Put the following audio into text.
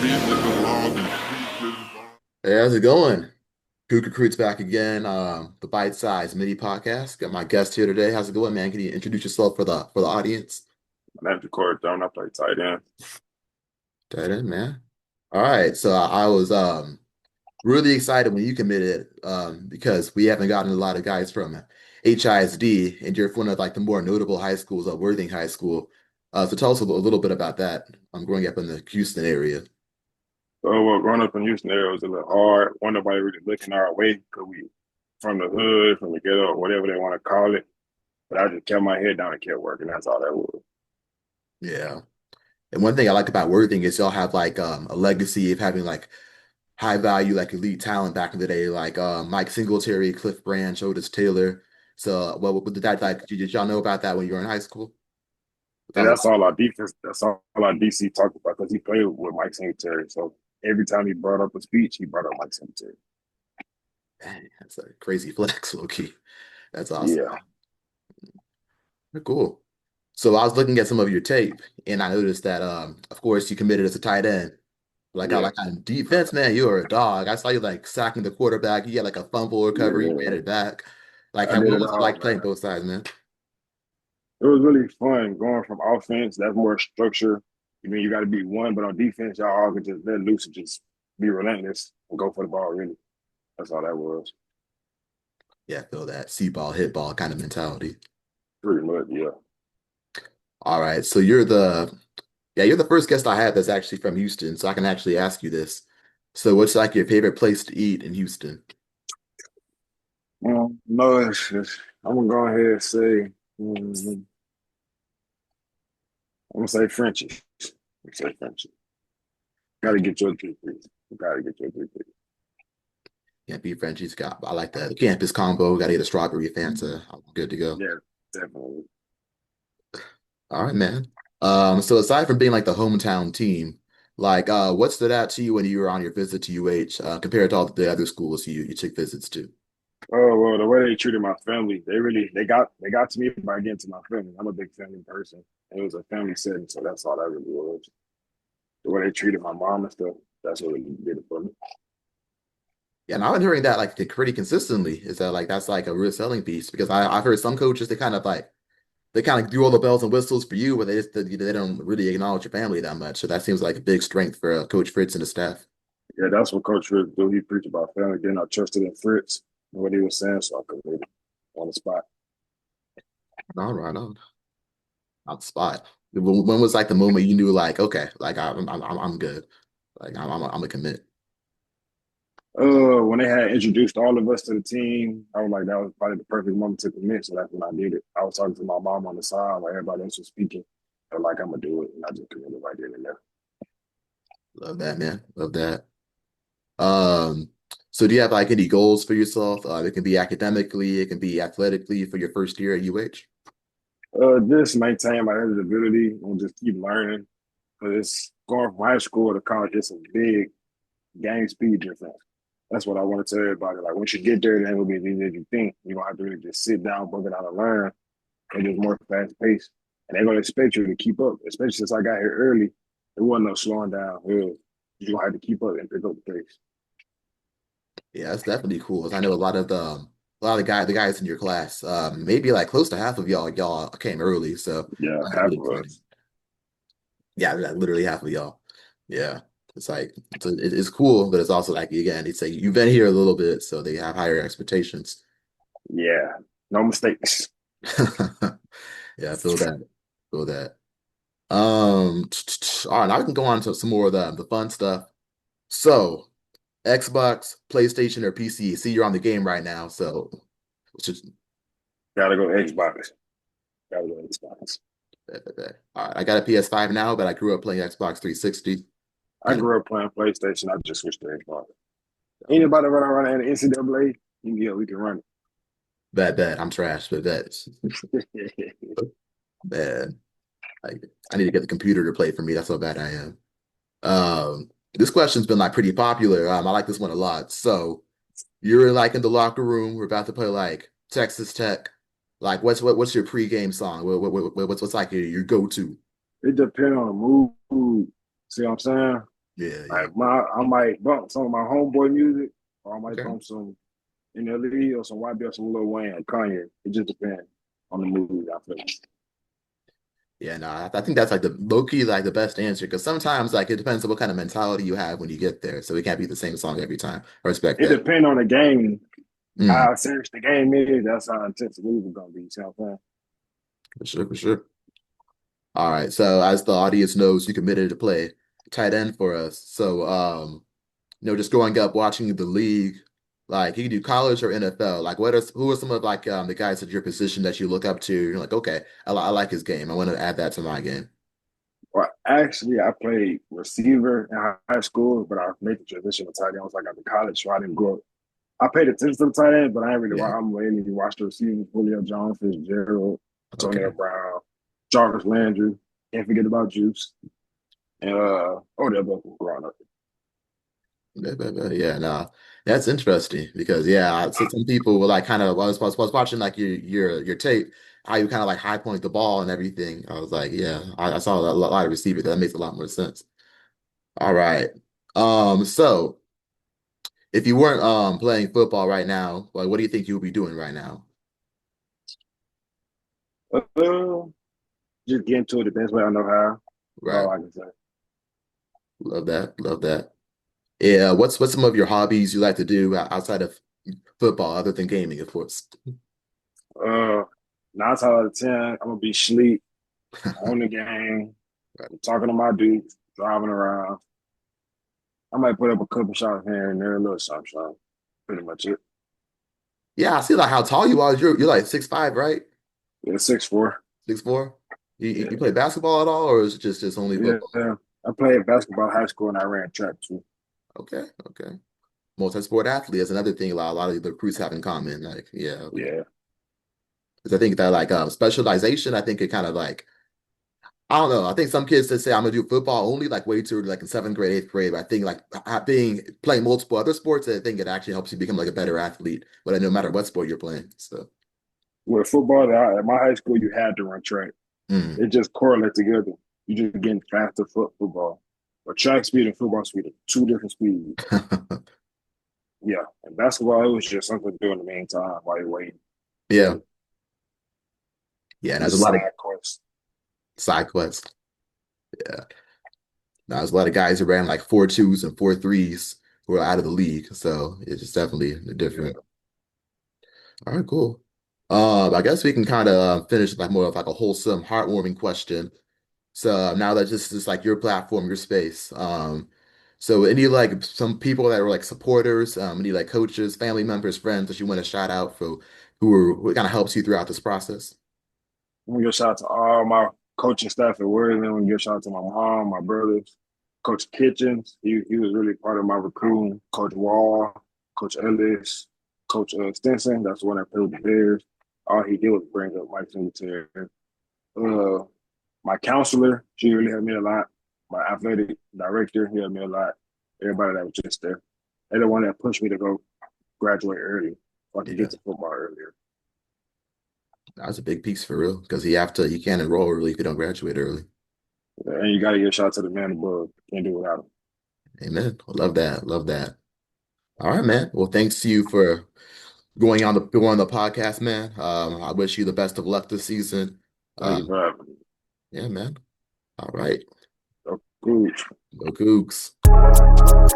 Hey, how's it going? Coog Recruits back again. The Bite-Sized Mini Podcast. Got my guest here today. How's it going, man? Can you introduce yourself for the audience? My name's Jacory Thurman. I play tight end. Tight end, man. All right. So I was really excited when you committed because we haven't gotten a lot of guys from HISD, and you're one of like the more notable high schools at Worthing High School. So tell us a little bit about that. I'm growing up in the Houston area. Well, growing up in Houston area was a little hard. Wasn't nobody really looking our way because we from the hood, from the ghetto, whatever they want to call it. But I just kept my head down and kept working. That's all that was. Yeah. And one thing I like about Worthing is y'all have like a legacy of having like high value, like elite talent back in the day, like Mike Singletary, Cliff Branch, Otis Taylor. So, what did that like? Did y'all know about that when you were in high school? That And was that's all our defense. That's all our DC talked about because he played with Mike Singletary. So every time he brought up a speech, he brought up Mike Singletary. dang, that's a crazy flex, low key. That's awesome. Yeah, Cool. So I was looking at some of your tape, and I noticed that, of course, you committed as a tight end. yeah, Like on defense, man, you were a dog. I saw you like sacking the quarterback. You had like a fumble recovery, ran yeah. it back. Like, I did what it was it all, like playing man. both sides, man? It was really fun going from offense. That's more structure. You mean you got to be one, but on defense, y'all all can just let loose and just be relentless and go for the ball. Really, that's all that was. Yeah, I feel that see ball, hit ball kind of mentality. Pretty much, yeah. All right, so you're the first guest I have that's actually from Houston, so I can actually ask you this. So what's like your favorite place to eat in Houston? No, I'm gonna go ahead and say, mm, I'm gonna say Frenchie. I'm gonna say Frenchie. Got to get your 3 piece. Got to get your 3 piece. Can't beat Frenchie's got I like that. The campus combo, gotta get a strawberry Fanta. I'm good to go. Yeah, definitely. All right, man. So aside from being like the hometown team, like what stood out to you when you were on your visit to UH, compared to all the other schools you took visits to? Oh well, the way they treated my family, they got to me by getting to my family. I'm a big family person. It was a family setting, so that's all that really was. The way they treated my mom and stuff, that's what really did it for me. Yeah, and I've been hearing that like pretty consistently. Is that like that's like a real selling piece because I've heard some coaches they kind of do all the bells and whistles for you, but they don't really acknowledge your family that much. So that seems like a big strength for Coach Fritz and the staff. Yeah, that's what Coach Fritz do. He preached about family. Then I trusted in Fritz and what he was saying, so I could read it on the spot. All right, on the spot. When was like the moment you knew like okay, like I'm good, like I'm gonna commit. When they had introduced all of us to the team, I was like, that was probably the perfect moment to commit. So that's when I did it. I was talking to my mom on the side while everybody else was speaking. I was like, I'm gonna do it, and I just committed right then and there. Love that, man. Love that. Um, so do you have like any goals for yourself? It can be academically, it can be athletically for your first year at UH. Just maintain my eligibility and just keep learning. Because it's going from high school to college, it's a big game speed difference. That's what I want to tell everybody. Like once you get there, it ain't gonna be as easy as you think. You don't have to really just sit down, book it out and learn. It's just more fast paced. And they're gonna expect you to keep up, especially since I got here early. There wasn't no slowing down. You gonna have to keep up and pick up the pace. Yeah, that's definitely cool. 'Cause I know a lot of the guys in your class, maybe like close to half of y'all came early, so Yeah, that's half really of exciting. us. Yeah, like, literally half of y'all. Yeah, it's like it's cool, but it's also like again, it's like you've been here a little bit, so they have higher expectations. Yeah, no mistakes. Yeah, I feel that. Feel that. All right, now we can go on to some more of the fun stuff. So, Xbox, PlayStation, or PC? See, you're on the game right now, so it's just Gotta go Xbox. Gotta go Xbox. all right. I got a PS5 now, but I grew up playing Xbox 360. I Kind of grew up playing PlayStation. I just switched to Xbox. Anybody run around in the NCAA? Yeah, we can run bad. I'm trash, but that's it. bad. I, I need to get the computer to play for me. That's how bad I am. This question's been like pretty popular. I like this one a lot. So you're like in the locker room. We're about to play like Texas Tech. Like, what's your pregame song? What's like your go-to? It depends on the mood. See what I'm saying? Yeah, yeah. Like I might bump some of my homeboy music, or I might Okay. bump some NLE or some YB or some Lil Wayne or Kanye. It just depends on the mood I feel. Yeah, no, I think that's like the low key, like the best answer because sometimes like it depends on what kind of mentality you have when you get there. So it can't be the same song every time. I respect It that. depends on the game, Mm, how serious the game is. That's how intense the move is gonna be. You see what I'm saying? for sure, for sure. All right. So as the audience knows, you committed to play tight end for us. So just growing up watching the league, like you can do college or NFL. Like who are some of like the guys at your position that you look up to? You're like, okay, I like his game. I want to add that to my game. Well, actually, I played receiver in high school, but I made the transition to tight end once I got to college, so I didn't grow up. I paid attention to the tight end, but I ain't really. Yeah. I'm waiting to watch the receivers: Julio Jones, Fitzgerald, Antonio Okay. Brown, Jarvis Landry. Can't forget about Juice and Odell Beckham growing up. Yeah, no, that's interesting because yeah, so some people were like kind of I was watching like your tape, how you kind of like high point the ball and everything. I was like, yeah, I saw a lot of receivers. That makes a lot more sense. All right. So if you weren't playing football right now, like what do you think you would be doing right now? Uh, just get into it the best way I know how. That's Right. all I can say. Love that. Love that. Yeah. What's some of your hobbies you like to do outside of football, other than gaming, of course? 9 times out of 10, I'm gonna be sleep on the game, Right. talking to my dudes, driving around. I might put up a couple shots here and there, a little something. Pretty much it. Yeah, I see like how tall you are. You're like 6'5", right? Yeah, 6'4". 6'4"? You Yeah, play basketball at all, or is it just only yeah. football? Yeah. I played basketball in high school and I ran track too. Okay, okay. Multi-sport athlete is another thing a lot of the recruits have in common. Like, yeah, okay. Yeah, 'Cause I think that like specialization, I think it kind of like I don't know. I think some kids that say I'm gonna do football only like way too like in seventh grade, eighth grade. But I think like being playing multiple other sports, I think it actually helps you become like a better athlete. But no matter what sport you're playing. So, with football at my high school, you had to run track. mm. It just correlate together. You just getting faster football. But track speed and football speed are two different speeds. Yeah, and basketball it was just something to do in the meantime while you're waiting. Yeah, yeah. And there's a Just lot of side quests. side quests. Yeah. Now, there's a lot of guys who ran like 4.2s and 4.3s who are out of the league. So it's just definitely different. Yeah, All right, cool. I guess we can kind of finish like more of like a wholesome, heartwarming question. So now that this is like your platform, your space. So any like some people that were like supporters, any like coaches, family members, friends that you want to shout out for who kind of helps you throughout this process? I'm gonna give a shout out to all my coaching staff at Worthing. I'm gonna give a shout out to my mom, my brothers, Coach Kitchens. He was really part of my recruiting. Coach Wall, Coach Ellis, Coach Stinson. That's the one that played with the Bears. All he did was bring up Mike Singletary. Uh, my counselor, she really helped me a lot. My athletic director, he helped me a lot. Everybody that was just there. They're the one that pushed me to go graduate early so I could Yeah, get to football earlier. that's a big piece for real because you can't enroll early if you don't graduate early. And you got to give a shout out to the man above. Can't do without him. Amen. I love that. Love that. All right, man. Well, thanks to you for going on the podcast, man. I wish you the best of luck this season. Thank you Um, for having me. yeah, man. All right. So, cool. Go Cougs.